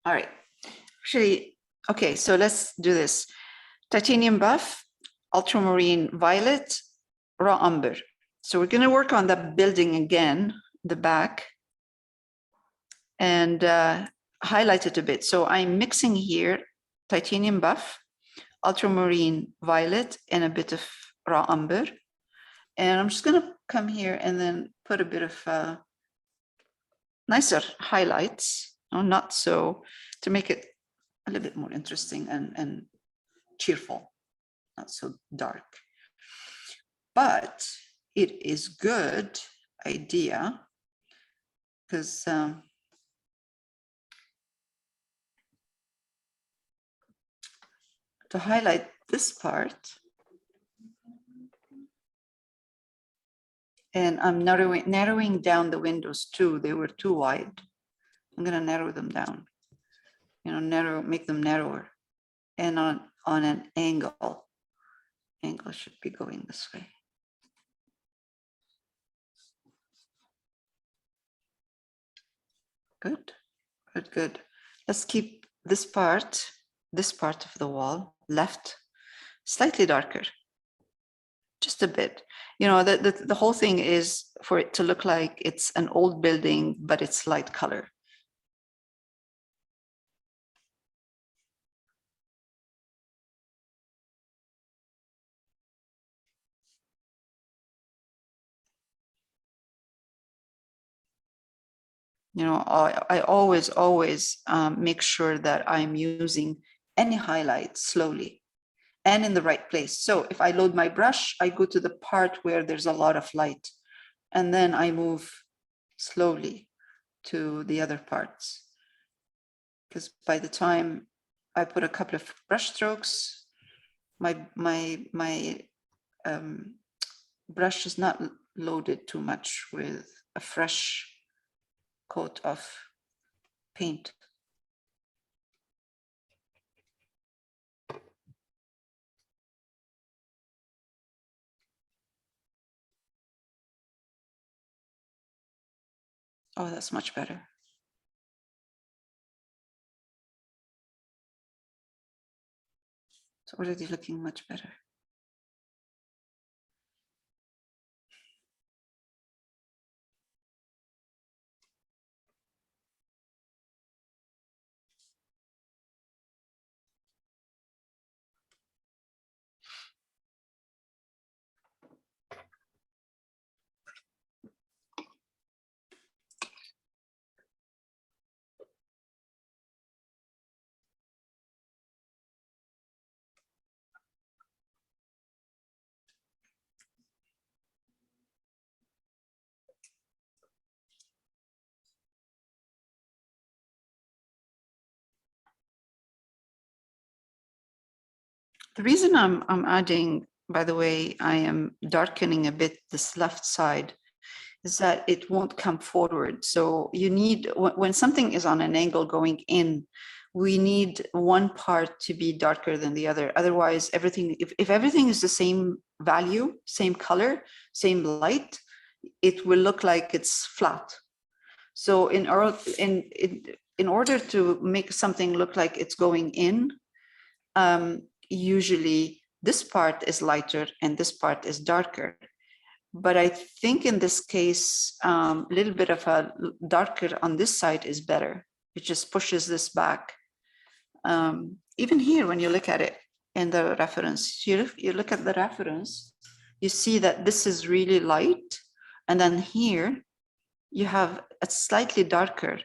All right. Actually, okay, so let's do this. Titanium buff, ultramarine violet, raw umber. So we're going to work on the building again, the back, and highlight it a bit. So I'm mixing here titanium buff, ultramarine violet, and a bit of raw umber. And I'm just going to come here and then put a bit of nicer highlights, not so, to make it a little bit more interesting and cheerful, not so dark. But it is good idea because to highlight this part, and I'm narrowing down the windows too. They were too wide. I'm going to narrow them down, make them narrower, and on an angle. Angle should be going this way. Good, good, good. Let's keep this part of the wall left slightly darker, just a bit. The whole thing is for it to look like it's an old building, but it's light color. I always make sure that I'm using any highlight slowly and in the right place. So if I load my brush, I go to the part where there's a lot of light, and then I move slowly to the other parts. Because by the time I put a couple of brush strokes, my brush is not loaded too much with a fresh coat of paint. Oh, that's much better. It's already looking much better. The reason I'm adding, by the way, I am darkening a bit this left side, is that it won't come forward. So you need, when something is on an angle going in, we need one part to be darker than the other. Otherwise, everything, if everything is the same value, same color, same light, it will look like it's flat. So in order to make something look like it's going in, usually this part is lighter and this part is darker. But I think in this case, a little bit of a darker on this side is better. It just pushes this back. Even here, when you look at it in the reference, you look at the reference, you see that this is really light. And then here, you have a slightly darker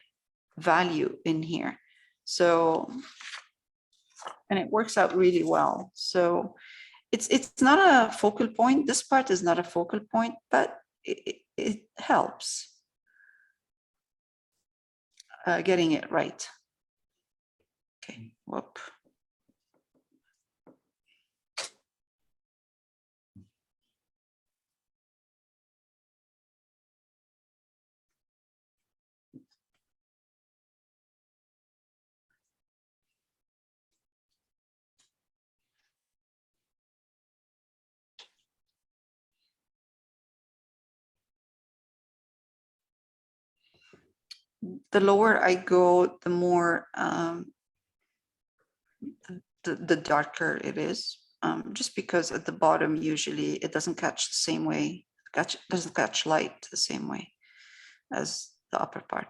value in here. So, and it works out really well. So it's not a focal point. This part is not a focal point, but it helps getting it right. Okay, whoop. the lower I go, the more the darker it is, just because at the bottom usually it doesn't catch the same way, doesn't catch light the same way as the upper part.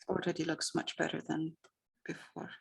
It already looks much better than before.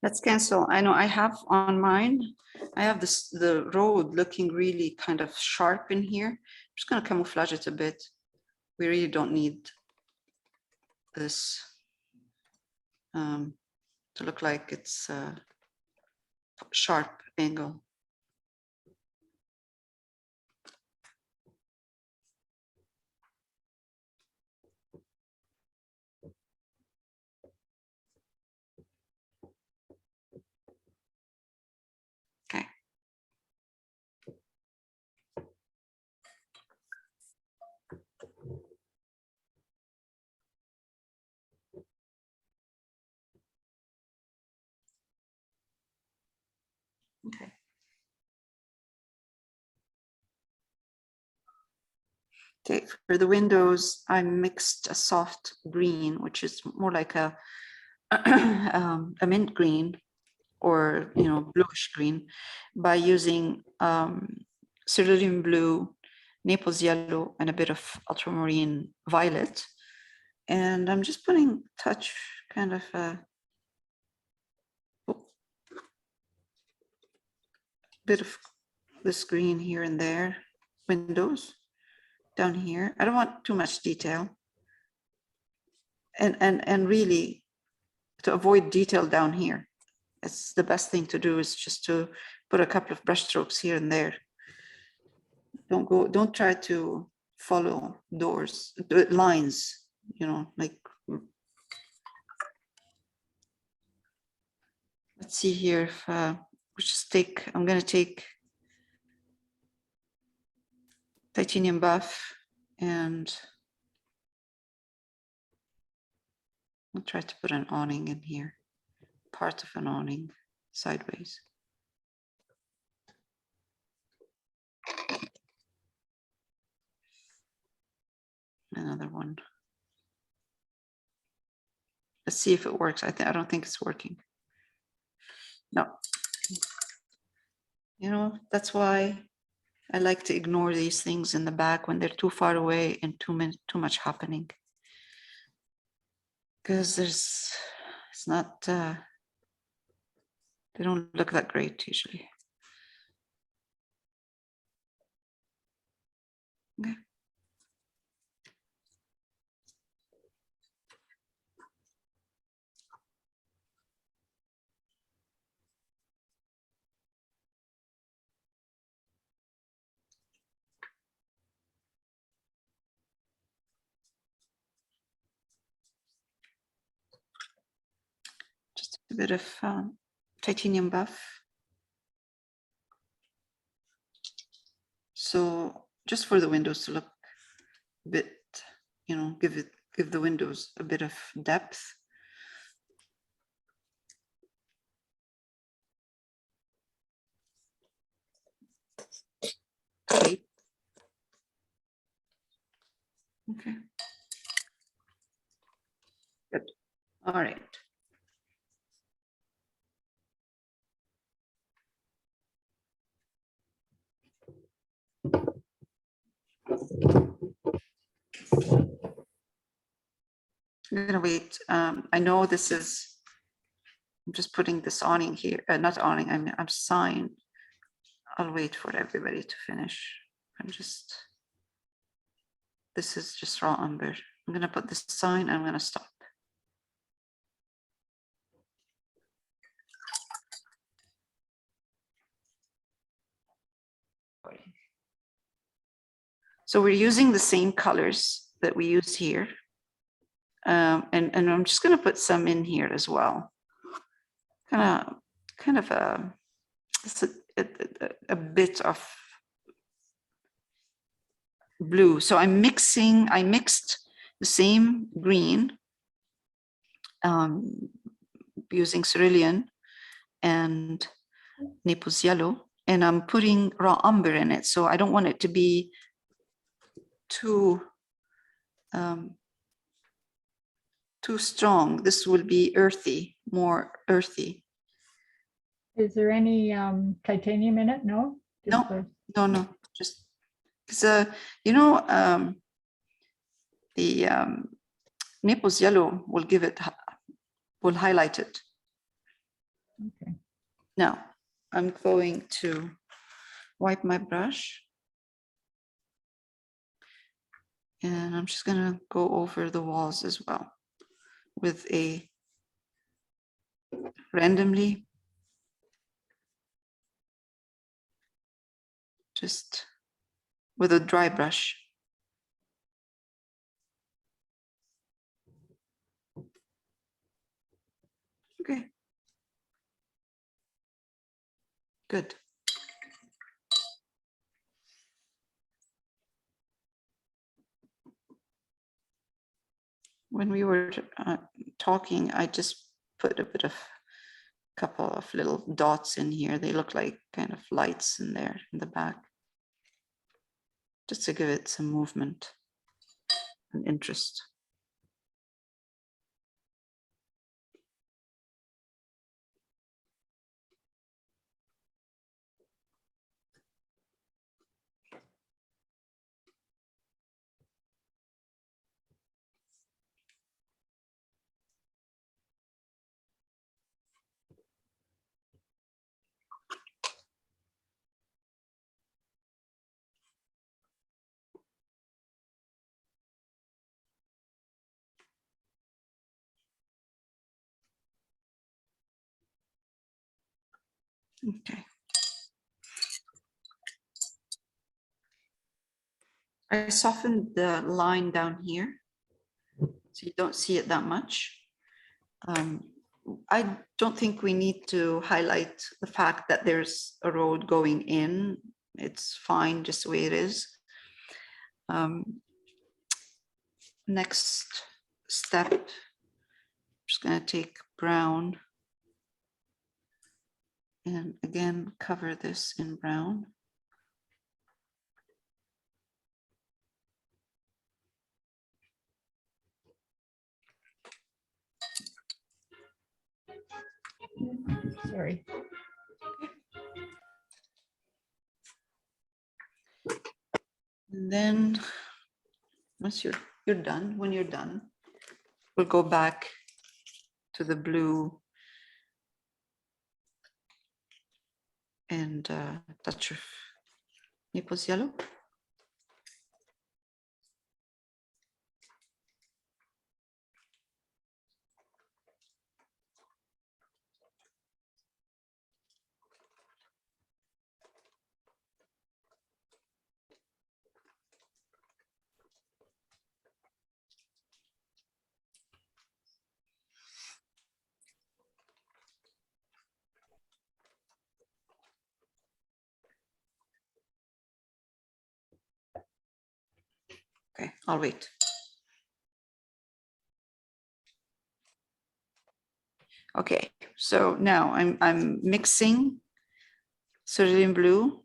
Let's cancel. I know I have on mine, I have this, the road looking really kind of sharp in here. I'm just going to camouflage it a bit. We really don't need this to look like it's a sharp angle. Okay. Okay. Okay, for the windows, I mixed a soft green, which is more like a mint green, or bluish green, by using cerulean blue, Naples yellow, and a bit of ultramarine violet. And I'm just putting touch kind of a bit of this green here and there, windows down here. I don't want too much detail. And really, to avoid detail down here, it's the best thing to do is just to put a couple of brush strokes here and there. Don't try to follow doors, lines, like. Let's see here if we just I'm going to take titanium buff, and I'll try to put an awning in here, part of an awning sideways. Another one. Let's see if it works. I don't think it's working. No. That's why I like to ignore these things in the back when they're too far away and too much happening. Because it's not, they don't look that great usually. Okay. Just a bit of titanium buff. So just for the windows to look a bit, give the windows a bit of depth. Okay. Good. All right. I'm gonna wait. I know this is, I'm just putting this awning here, not awning, I'm sign. I'll wait for everybody to finish. This is just raw umber. I'm gonna put this sign, I'm gonna stop. So we're using the same colors that we use here. And I'm just gonna put some in here as well. Kind of a bit of blue. So I mixed the same green using cerulean and Naples yellow, and I'm putting raw umber in it. So I don't want it to be too strong. This will be earthy, more earthy. Is there any titanium in it? No? No, just because you know, the Naples yellow will give it, will highlight it. Okay. Now I'm going to wipe my brush, and I'm just gonna go over the walls as well with a randomly, just with a dry brush. Okay. Good. When we were talking, I just put a couple of little dots in here. They look like kind of lights in there in the back, just to give it some movement and interest. Okay. I softened the line down here, so you don't see it that much. I don't think we need to highlight the fact that there's a road going in. It's fine just the way it is. Next step, I'm just going to take brown and again cover this in brown. Sorry. And then once you're done, when you're done, we'll go back to the blue and touch of Naples yellow. Okay, I'll wait. Okay, so now I'm mixing cerulean blue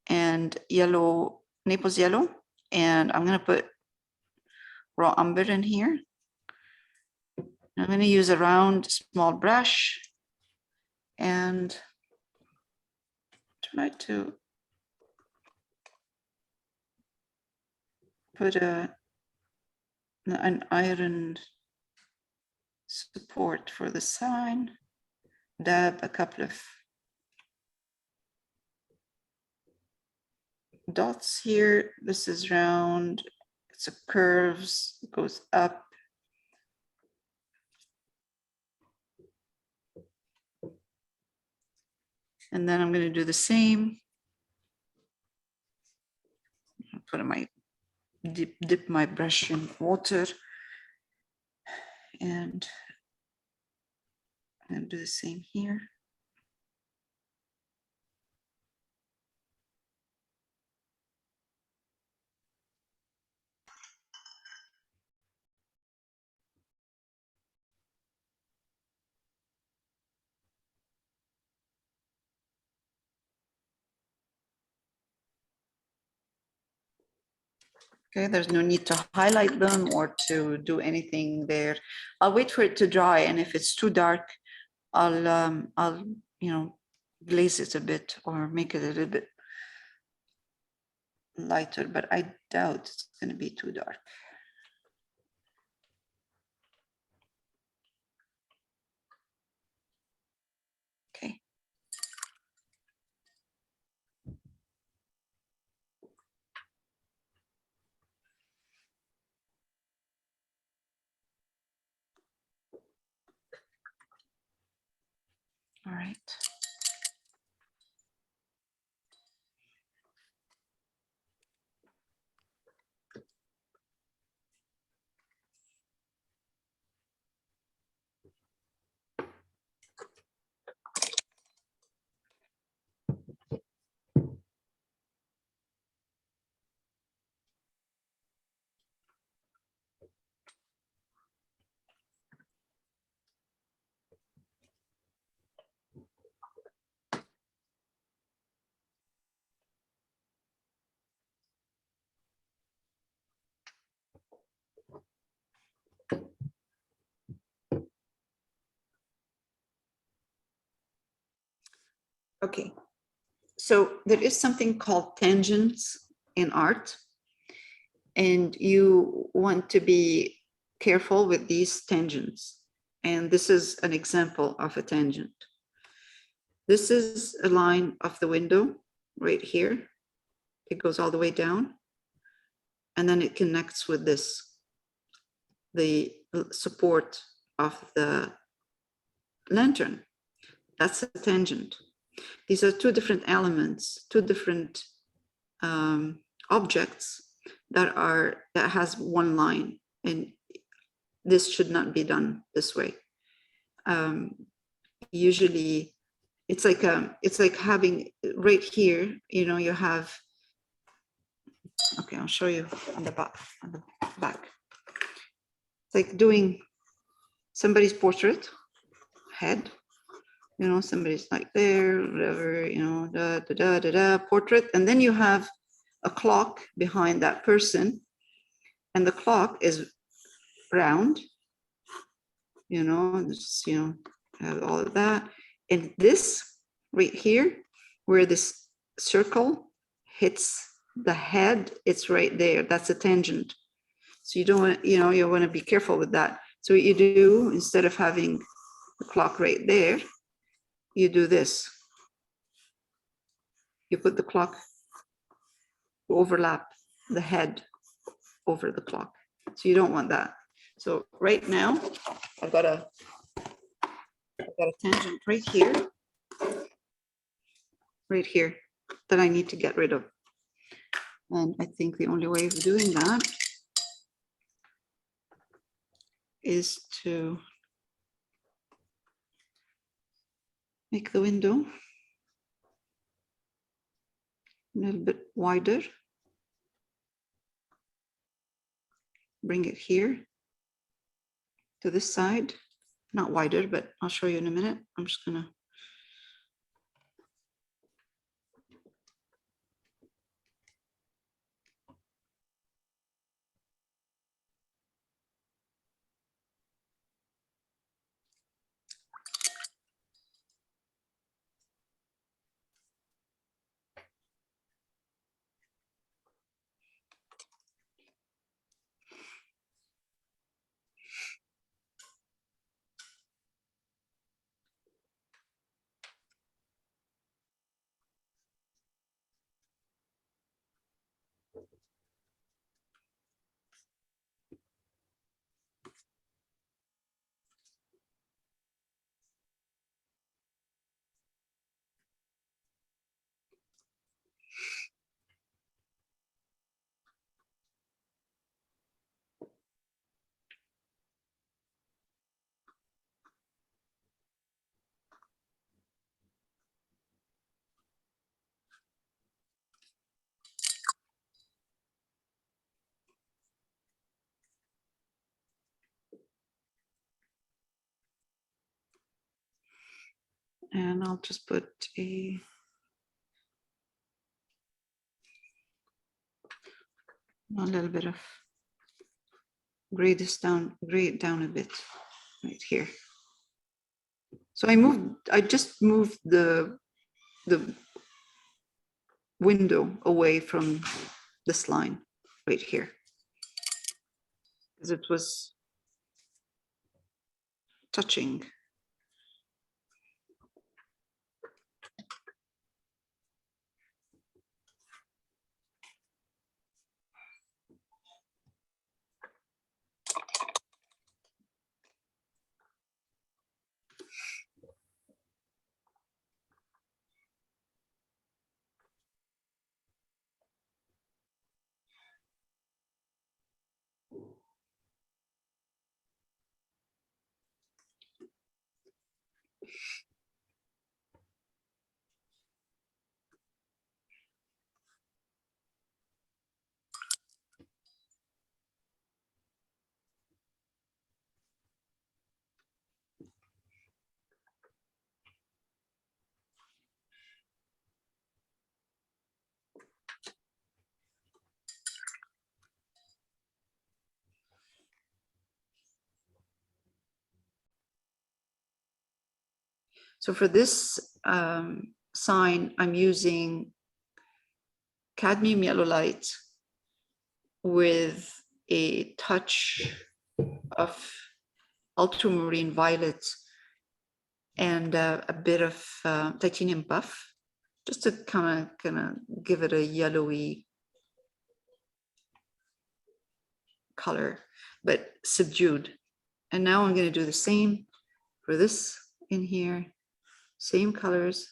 and yellow, Naples yellow, and I'm gonna put raw umber in here. I'm going to use a round small brush and try to put an iron support for the sign, dab a couple of dots here. This is round, it's a curves, it goes up. And then I'm going to do the same. Put my dip my brush in water and do the same here. Okay, there's no need to highlight them or to do anything there. I'll wait for it to dry, and if it's too dark, I'll glaze it a bit or make it a little bit lighter, but I doubt it's going to be too dark. Okay. All right. Okay. So there is something called tangents in art, and you want to be careful with these tangents. And this is an example of a tangent. This is a line of the window right here. It goes all the way down, and then it connects with this, the support of the lantern. That's a tangent. These are two different elements, two different objects that has one line, and this should not be done this way. Usually it's like having right here, you have, okay, I'll show you on the back. It's like doing somebody's portrait head, somebody's like there, whatever, portrait, and then you have a clock behind that person, and the clock is round, have all of that. And this right here, where this circle hits the head, it's right there. That's a tangent. So you don't want, you want to be careful with that. So what you do, instead of having the clock right there, you do this. You put the clock, you overlap the head over the clock. So you don't want that. So right now, I've got a tangent right here that I need to get rid of. And I think the only way of doing that is to make the window a little bit wider. Bring it here to this side, not wider, but I'll show you in a minute. I'm just gonna And I'll just put a little bit of grade it down a bit right here. So I just moved the window away from this line right here, because it was touching. So for this sign, I'm using cadmium yellow light with a touch of ultramarine violet and a bit of titanium buff, just to kind of give it a yellowy color, but subdued. And now I'm going to do the same for this in here, same colors.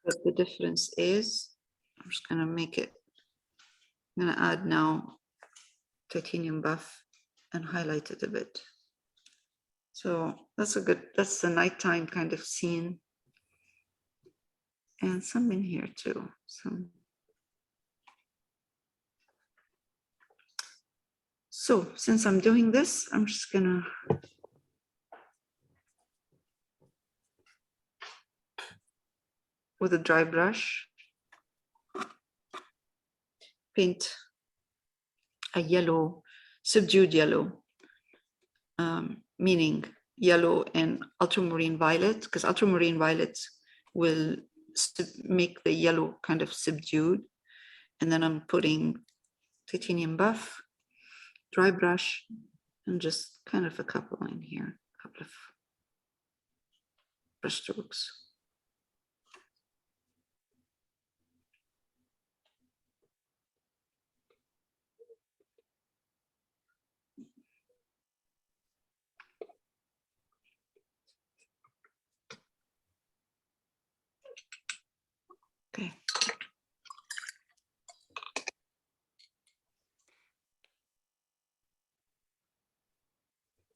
But the difference is, I'm just going to make it, I'm going to add now titanium buff and highlight it a bit. So that's the nighttime kind of scene. And some in here too, some. So since I'm doing this, I'm just gonna with a dry brush paint a yellow, subdued yellow, meaning yellow and ultramarine violet, because ultramarine violet will make the yellow kind of subdued. And then I'm putting titanium buff, dry brush, and just kind of a couple in here, a couple of brush strokes.